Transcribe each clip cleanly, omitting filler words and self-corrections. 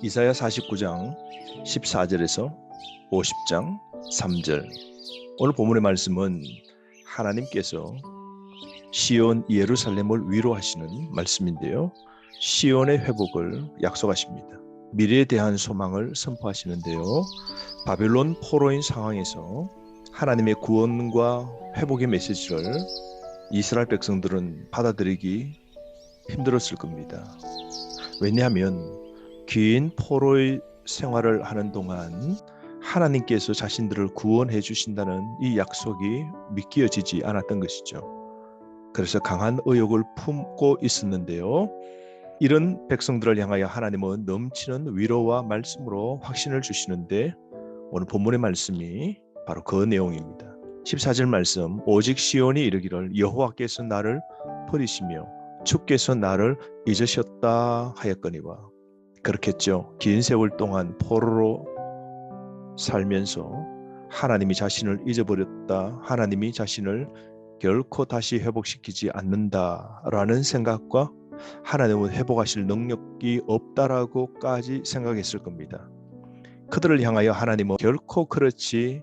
이사야 49장 14절에서 50장 3절. 오늘 본문의 말씀은 하나님께서 시온 예루살렘을 위로하시는 말씀인데요. 시온의 회복을 약속하십니다. 미래에 대한 소망을 선포하시는데요. 바벨론 포로인 상황에서 하나님의 구원과 회복의 메시지를 이스라엘 백성들은 받아들이기 힘들었을 겁니다. 왜냐하면 긴 포로의 생활을 하는 동안 하나님께서 자신들을 구원해 주신다는 이 약속이 믿겨지지 않았던 것이죠. 그래서 강한 의욕을 품고 있었는데요. 이런 백성들을 향하여 하나님은 넘치는 위로와 말씀으로 확신을 주시는데 오늘 본문의 말씀이 바로 그 내용입니다. 14절 말씀, 오직 시온이 이르기를 여호와께서 나를 버리시며 주께서 나를 잊으셨다 하였거니와. 그렇겠죠. 긴 세월 동안 포로로 살면서 하나님이 자신을 잊어버렸다, 하나님이 자신을 결코 다시 회복시키지 않는다라는 생각과 하나님은 회복하실 능력이 없다라고까지 생각했을 겁니다. 그들을 향하여 하나님은 결코 그렇지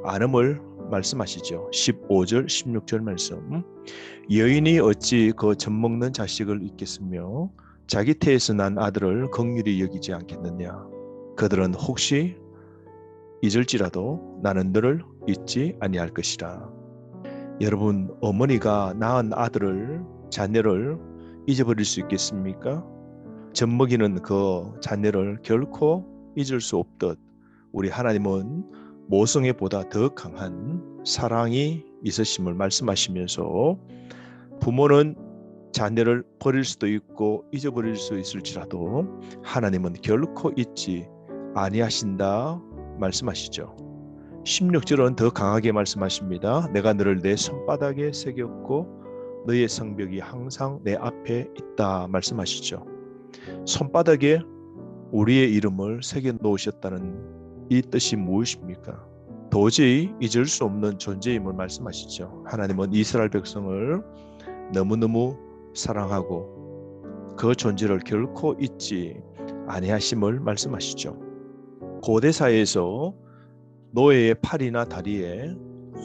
않음을 말씀하시죠. 15절 16절 말씀, 여인이 어찌 그 젖먹는 자식을 잊겠으며 자기 태에서 난 아들을 긍휼히 여기지 않겠느냐. 그들은 혹시 잊을지라도 나는 너를 잊지 아니할 것이라. 여러분, 어머니가 낳은 아들을, 자녀를 잊어버릴 수 있겠습니까? 젖먹이는 그 자녀를 결코 잊을 수 없듯 우리 하나님은 모성애보다 더 강한 사랑이 있으심을 말씀하시면서 부모는 자녀를 버릴 수도 있고 잊어버릴 수 있을지라도 하나님은 결코 잊지 아니하신다 말씀하시죠. 16절은 더 강하게 말씀하십니다. 내가 너를 내 손바닥에 새겼고 너의 성벽이 항상 내 앞에 있다 말씀하시죠. 손바닥에 우리의 이름을 새겨 놓으셨다는 이 뜻이 무엇입니까? 도저히 잊을 수 없는 존재임을 말씀하시죠. 하나님은 이스라엘 백성을 너무너무 사랑하고 그 존재를 결코 잊지 아니하심을 말씀하시죠. 고대 사회에서 노예의 팔이나 다리에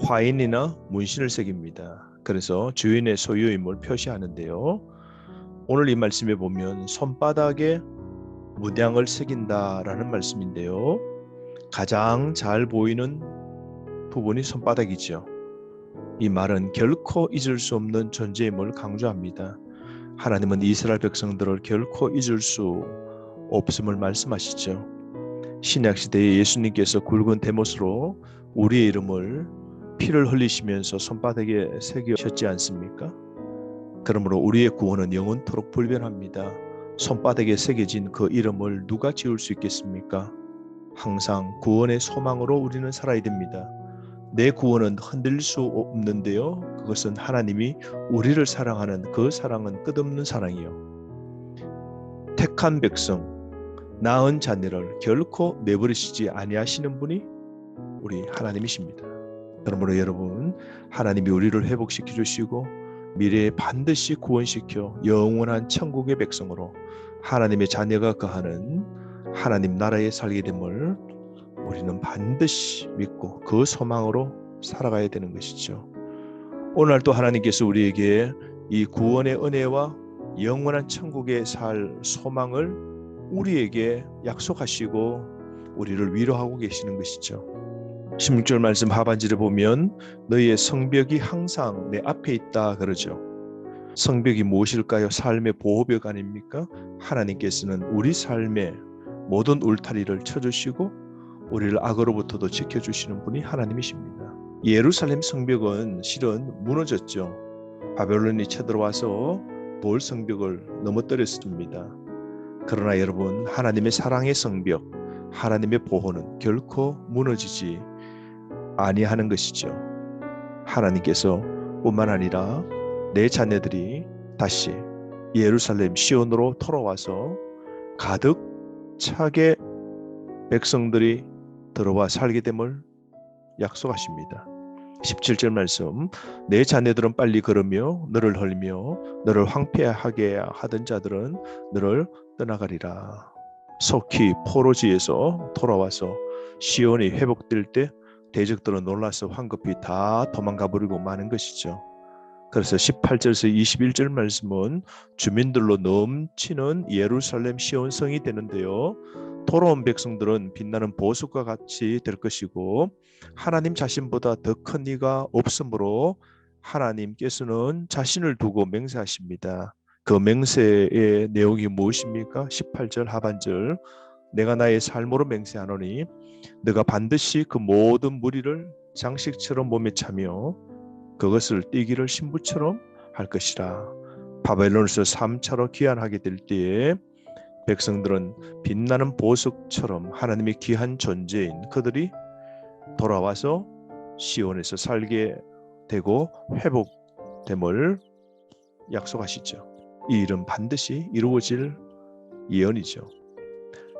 화인이나 문신을 새깁니다. 그래서 주인의 소유임을 표시하는데요. 오늘 이 말씀에 보면 손바닥에 문양을 새긴다라는 말씀인데요. 가장 잘 보이는 부분이 손바닥이죠. 이 말은 결코 잊을 수 없는 존재임을 강조합니다. 하나님은 이스라엘 백성들을 결코 잊을 수 없음을 말씀하시죠. 신약시대에 예수님께서 굵은 대못으로 우리의 이름을 피를 흘리시면서 손바닥에 새기셨지 않습니까? 그러므로 우리의 구원은 영원토록 불변합니다. 손바닥에 새겨진 그 이름을 누가 지울 수 있겠습니까? 항상 구원의 소망으로 우리는 살아야 됩니다. 내 구원은 흔들릴 수 없는데요. 그것은 하나님이 우리를 사랑하는 그 사랑은 끝없는 사랑이요. 택한 백성, 낳은 자녀를 결코 내버리시지 아니하시는 분이 우리 하나님이십니다. 그러므로 여러분, 하나님이 우리를 회복시켜 주시고 미래에 반드시 구원시켜 영원한 천국의 백성으로 하나님의 자녀가 거하는 하나님 나라에 살게 됨을 우리는 반드시 믿고 그 소망으로 살아가야 되는 것이죠. 오늘 또 하나님께서 우리에게 이 구원의 은혜와 영원한 천국에 살 소망을 우리에게 약속하시고 우리를 위로하고 계시는 것이죠. 16절 말씀 하반절에 보면 너희의 성벽이 항상 내 앞에 있다 그러죠. 성벽이 무엇일까요? 삶의 보호벽 아닙니까? 하나님께서는 우리 삶의 모든 울타리를 쳐주시고 우리를 악으로부터도 지켜주시는 분이 하나님이십니다. 예루살렘 성벽은 실은 무너졌죠. 바벨론이 쳐들어와서 돌 성벽을 넘어뜨렸습니다. 그러나 여러분, 하나님의 사랑의 성벽, 하나님의 보호는 결코 무너지지 아니하는 것이죠. 하나님께서 뿐만 아니라 내 자녀들이 다시 예루살렘 시온으로 돌아와서 가득 차게 백성들이 들어와 살게 됨을 약속하십니다. 17절 말씀, 내 자녀들은 빨리 걸으며 너를 헐며 너를 황폐하게 하던 자들은 너를 떠나가리라. 속히 포로지에서 돌아와서 시온이 회복될 때 대적들은 놀라서 황급히 다 도망가 버리고 마는 것이죠. 그래서 18절에서 21절 말씀은 주민들로 넘치는 예루살렘 시온성이 되는데요. 돌아온 백성들은 빛나는 보석과 같이 될 것이고 하나님 자신보다 더 큰 이가 없으므로 하나님께서는 자신을 두고 맹세하십니다. 그 맹세의 내용이 무엇입니까? 18절 하반절 내가 나의 삶으로 맹세하노니 내가 반드시 그 모든 무리를 장식처럼 몸에 차며 그것을 띠기를 신부처럼 할 것이라. 바벨론에서 3차로 귀환하게 될 때에 백성들은 빛나는 보석처럼 하나님의 귀한 존재인 그들이 돌아와서 시온에서 살게 되고 회복됨을 약속하시죠. 이 일은 반드시 이루어질 예언이죠.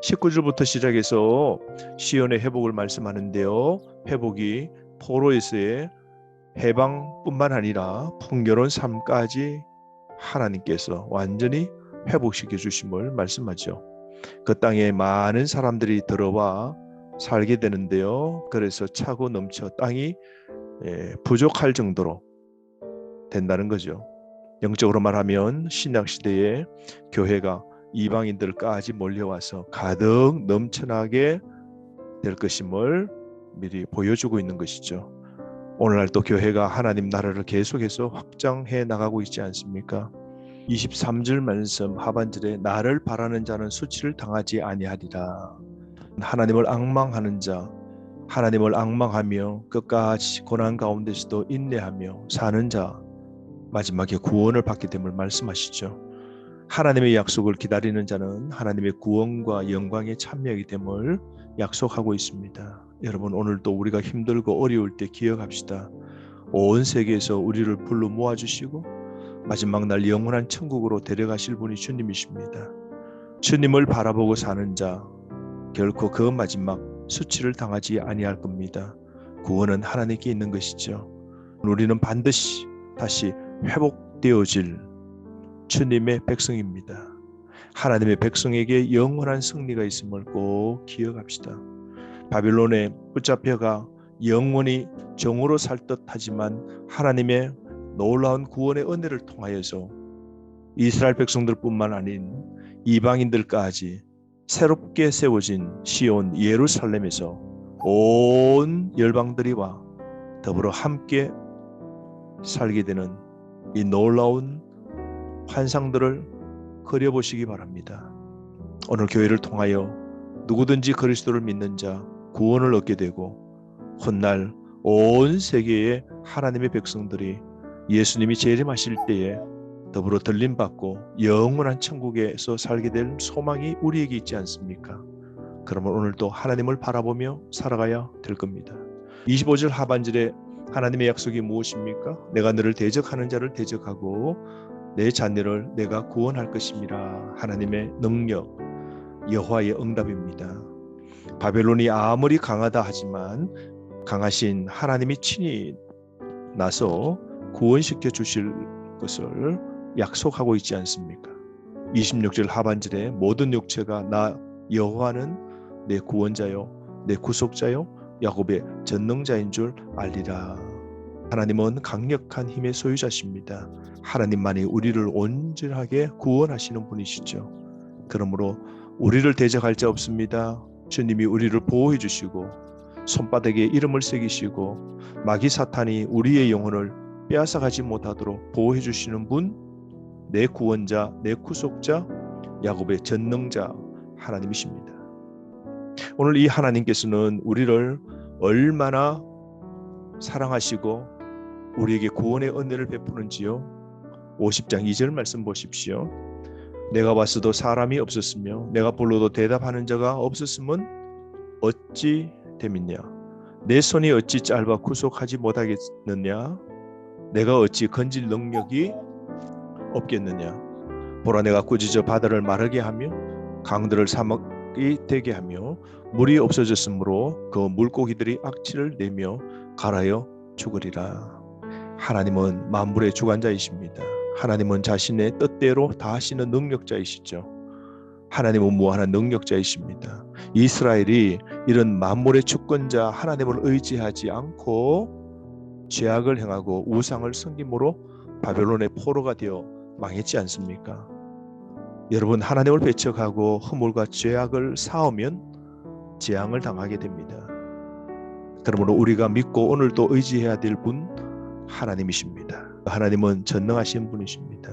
19절부터 시작해서 시온의 회복을 말씀하는데요. 회복이 포로에서의 해방뿐만 아니라 풍요로운 삶까지 하나님께서 완전히 회복시켜 주심을 말씀하죠. 그 땅에 많은 사람들이 들어와 살게 되는데요. 그래서 차고 넘쳐 땅이 부족할 정도로 된다는 거죠. 영적으로 말하면 신약 시대에 교회가 이방인들까지 몰려와서 가득 넘쳐나게 될 것임을 미리 보여주고 있는 것이죠. 오늘날 또 교회가 하나님 나라를 계속해서 확장해 나가고 있지 않습니까? 23절 말씀 하반절에 나를 바라는 자는 수치를 당하지 아니하리라. 하나님을 앙망하는 자, 하나님을 앙망하며 끝까지 고난 가운데서도 인내하며 사는 자, 마지막에 구원을 받게 됨을 말씀하시죠. 하나님의 약속을 기다리는 자는 하나님의 구원과 영광에 참여하게 됨을 약속하고 있습니다. 여러분, 오늘도 우리가 힘들고 어려울 때 기억합시다. 온 세계에서 우리를 불러 모아주시고 마지막 날 영원한 천국으로 데려가실 분이 주님이십니다. 주님을 바라보고 사는 자 결코 그 마지막 수치를 당하지 아니할 겁니다. 구원은 하나님께 있는 것이죠. 우리는 반드시 다시 회복되어질 주님의 백성입니다. 하나님의 백성에게 영원한 승리가 있음을 꼭 기억합시다. 바빌론에 붙잡혀가 영원히 종으로 살 듯하지만 하나님의 놀라운 구원의 은혜를 통하여서 이스라엘 백성들뿐만 아닌 이방인들까지 새롭게 세워진 시온 예루살렘에서 온 열방들이와 더불어 함께 살게 되는 이 놀라운 환상들을 그려보시기 바랍니다. 오늘 교회를 통하여 누구든지 그리스도를 믿는 자 구원을 얻게 되고 훗날 온 세계의 하나님의 백성들이 예수님이 재림하실 때에 더불어 들림받고 영원한 천국에서 살게 될 소망이 우리에게 있지 않습니까? 그러면 오늘도 하나님을 바라보며 살아가야 될 겁니다. 25절 하반절에 하나님의 약속이 무엇입니까? 내가 너를 대적하는 자를 대적하고 내 자녀를 내가 구원할 것임이라. 하나님의 능력, 여호와의 응답입니다. 바벨론이 아무리 강하다 하지만 강하신 하나님이 친히 나서 구원시켜 주실 것을 약속하고 있지 않습니까? 26절 하반절에 모든 육체가 나 여호와는 내 구원자요 내 구속자요 야곱의 전능자인 줄 알리라. 하나님은 강력한 힘의 소유자십니다. 하나님만이 우리를 온전하게 구원하시는 분이시죠. 그러므로 우리를 대적할 자 없습니다. 주님이 우리를 보호해 주시고 손바닥에 이름을 새기시고 마귀 사탄이 우리의 영혼을 빼앗아가지 못하도록 보호해 주시는 분, 내 구원자, 내 구속자, 야곱의 전능자 하나님이십니다. 오늘 이 하나님께서는 우리를 얼마나 사랑하시고 우리에게 구원의 은혜를 베푸는지요. 50장 2절 말씀 보십시오. 내가 왔어도 사람이 없었으며 내가 불러도 대답하는 자가 없었으면 어찌 됨이냐. 내 손이 어찌 짧아 구속하지 못하겠느냐. 내가 어찌 건질 능력이 없겠느냐. 보라, 내가 꾸짖어 바다를 마르게 하며 강들을 사막이 되게 하며 물이 없어졌으므로 그 물고기들이 악취를 내며 갈아여 죽으리라. 하나님은 만물의 주관자이십니다. 하나님은 자신의 뜻대로 다 하시는 능력자이시죠. 하나님은 무한한 능력자이십니다. 이스라엘이 이런 만물의 주권자 하나님을 의지하지 않고 죄악을 행하고 우상을 섬김으로 바벨론의 포로가 되어 망했지 않습니까? 여러분, 하나님을 배척하고 허물과 죄악을 쌓으면 재앙을 당하게 됩니다. 그러므로 우리가 믿고 오늘도 의지해야 될 분 하나님이십니다. 하나님은 전능하신 분이십니다.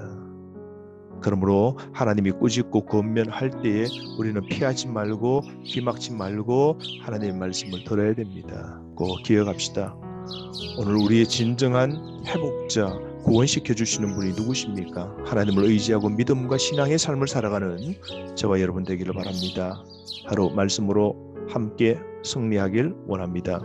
그러므로 하나님이 꾸짖고 권면할 때에 우리는 피하지 말고 기막지 말고 하나님의 말씀을 들어야 됩니다. 꼭 기억합시다. 오늘 우리의 진정한 회복자, 구원시켜 주시는 분이 누구십니까? 하나님을 의지하고 믿음과 신앙의 삶을 살아가는 저와 여러분 되기를 바랍니다. 하루 말씀으로 함께 승리하길 원합니다.